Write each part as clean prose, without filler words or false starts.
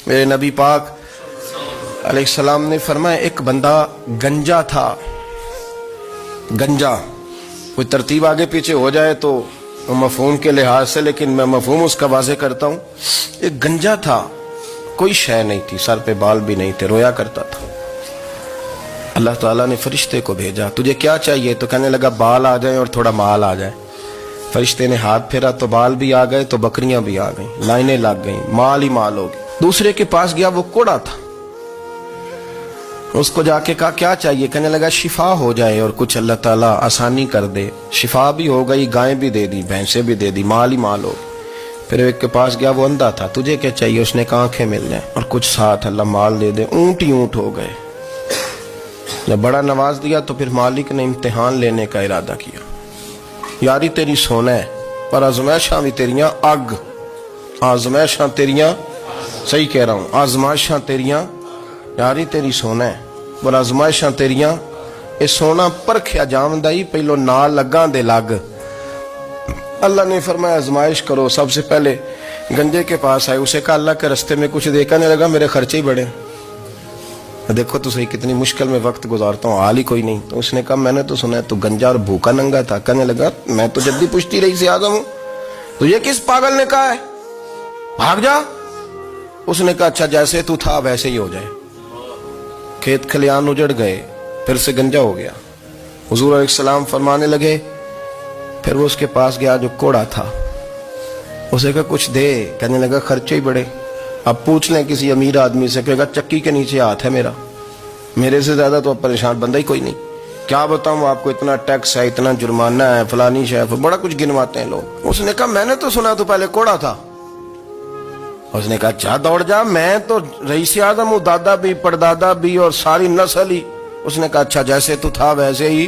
میرے نبی پاک علیہ السلام نے فرمایا ایک بندہ گنجا تھا. گنجا کوئی ترتیب آگے پیچھے ہو جائے تو مفہوم کے لحاظ سے، لیکن میں مفہوم اس کا واضح کرتا ہوں. ایک گنجا تھا، کوئی شے نہیں تھی، سر پہ بال بھی نہیں تھے، رویا کرتا تھا. اللہ تعالیٰ نے فرشتے کو بھیجا، تجھے کیا چاہیے؟ تو کہنے لگا بال آ جائیں اور تھوڑا مال آ جائے. فرشتے نے ہاتھ پھیرا تو بال بھی آ گئے تو بکریاں بھی آ گئیں، لائنیں لگ گئیں، مال ہی مال ہو گئے. دوسرے کے پاس گیا، وہ کوڑا تھا. اس کو جا کے کہا کیا چاہیے؟ کہنے لگا شفا ہو جائے اور کچھ اللہ تعالیٰ آسانی کر دے. شفا بھی ہو گئی، گائیں بھی دے دی، بھینسیں بھی دے دی، مال ہی مال ہو گئی. پھر ایک کے پاس گیا، وہ اندھا تھا، تجھے کیا چاہیے؟ اس نے کہا آنکھیں مل جائیں اور کچھ ساتھ اللہ مال دے دے. اونٹ ہی اونٹ ہو گئے. جب بڑا نواز دیا تو پھر مالک نے امتحان لینے کا ارادہ کیا. یاری تیری سونا ہے پر آزمائشاں بھی تیریاں اگ. آزمائشاں تیریاں، صحیح کہہ رہا ہوں، آزمائشاں تیریاں. یاری تیری سونا ہے پر آزمائشاں تیریاں. یہ سونا پرکھیا جامدہ ہی پہلو نال لگاں دے لگ. اللہ نے فرمایا آزمائش کرو. سب سے پہلے گنجے کے پاس آئے، اسے کہا اللہ کے رستے میں کچھ دے. کہنے لگا میرے خرچے ہی بڑے. دیکھو تو صحیح کتنی مشکل میں وقت گزارتا ہوں، حال ہی کوئی نہیں. تو اس نے کہا میں نے تو سنا ہے تو گنجا اور بھوکا ننگا تھا. کہنے لگا میں تو جدی پشتی رئیس اعظم ہوں، تو یہ کس پاگل نے کہا ہے بھاگ جا؟ اس نے کہا اچھا جیسے تو تھا ویسے ہی ہو جائے. کھیت کھلیان اجڑ گئے، پھر سے گنجا ہو گیا. حضور علیہ السلام فرمانے لگے. پھر وہ اس کے پاس گیا جو کوڑا تھا، اسے کہا کچھ دے. کہنے لگا خرچے ہی بڑے. اب پوچھ لیں کسی امیر آدمی سے، کہے گا چکی کے نیچے ہاتھ ہے میرا، میرے سے زیادہ تو اب پریشان بندہ ہی کوئی نہیں. کیا بتاؤں آپ کو، اتنا ٹیکس ہے، اتنا جرمانہ ہے، فلانی شے، بڑا کچھ گنواتے ہیں لوگ. اس نے کہا میں نے تو سنا تو پہلے کوڑا تھا. اس نے کہا اچھا دوڑ جا، میں تو رئیس اعظم ہوں، دادا بھی پردادا بھی اور ساری نسل ہی. اس نے کہا اچھا جیسے تو تھا ویسے ہی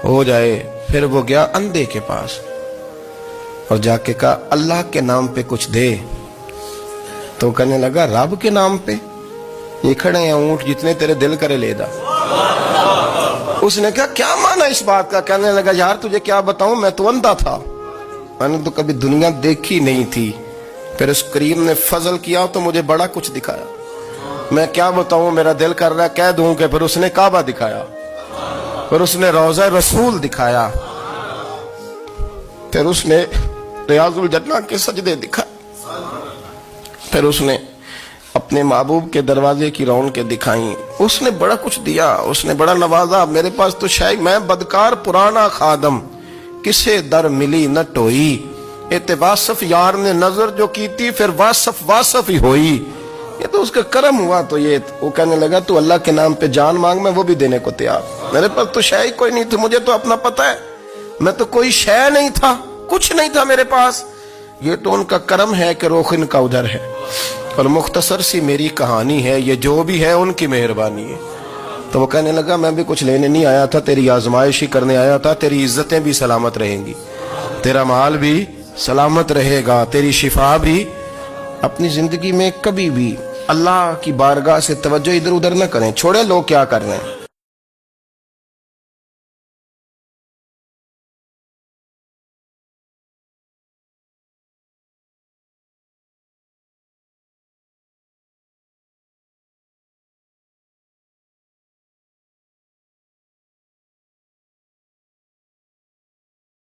ہو جائے. پھر وہ گیا اندھے کے پاس اور جا کے کہا اللہ کے نام پہ کچھ دے. تو کہنے لگا رب کے نام پہ؟ یہ کھڑے ہیں اونٹ، جتنے تیرے دل کرے لے دا. اس نے کہا کیا معنی اس بات کا؟ کہنے لگا یار تجھے کیا بتاؤں، میں تو اندھا تھا، میں نے تو کبھی دنیا دیکھی نہیں تھی. پھر اس کریم نے فضل کیا تو مجھے بڑا کچھ دکھایا. میں کیا بتاؤں، میرا دل کر رہا ہے کہہ دوں کہ پھر اس نے کعبہ دکھایا، پھر اس نے روضہ رسول دکھایا، پھر اس نے ریاض الجنہ کے سجدے دکھائے، پھر اس نے اپنے محبوب کے دروازے کی رونقیں دکھائیں. اس نے بڑا کچھ دیا، اس نے بڑا نوازا. میرے پاس تو شاید میں بدکار پرانا خادم، کسے در ملی نہ ٹوئی. واصف یار نے نظر جو کی تھی پھر واصف ہی ہوئی. یہ تو اس کا کرم ہوا. تو یہ وہ کہنے لگا تو اللہ کے نام پہ جان مانگ، میں وہ بھی دینے کو تیار. میرے پاس تو شے کوئی نہیں تھی، مجھے تو اپنا پتہ ہے، میں تو کوئی شے نہیں تھا، کچھ نہیں تھا میرے پاس. یہ تو ان کا کرم ہے کہ رخ ان کا ادھر ہے. اور مختصر سی میری کہانی ہے، یہ جو بھی ہے ان کی مہربانی ہے. تو وہ کہنے لگا میں بھی کچھ لینے نہیں آیا تھا، تیری آزمائش ہی کرنے آیا تھا. تیری عزتیں بھی سلامت رہیں گی، تیرا مال بھی سلامت رہے گا، تیری شفا بھی. اپنی زندگی میں کبھی بھی اللہ کی بارگاہ سے توجہ ادھر ادھر نہ کریں. چھوڑے لوگ کیا کر رہے ہیں،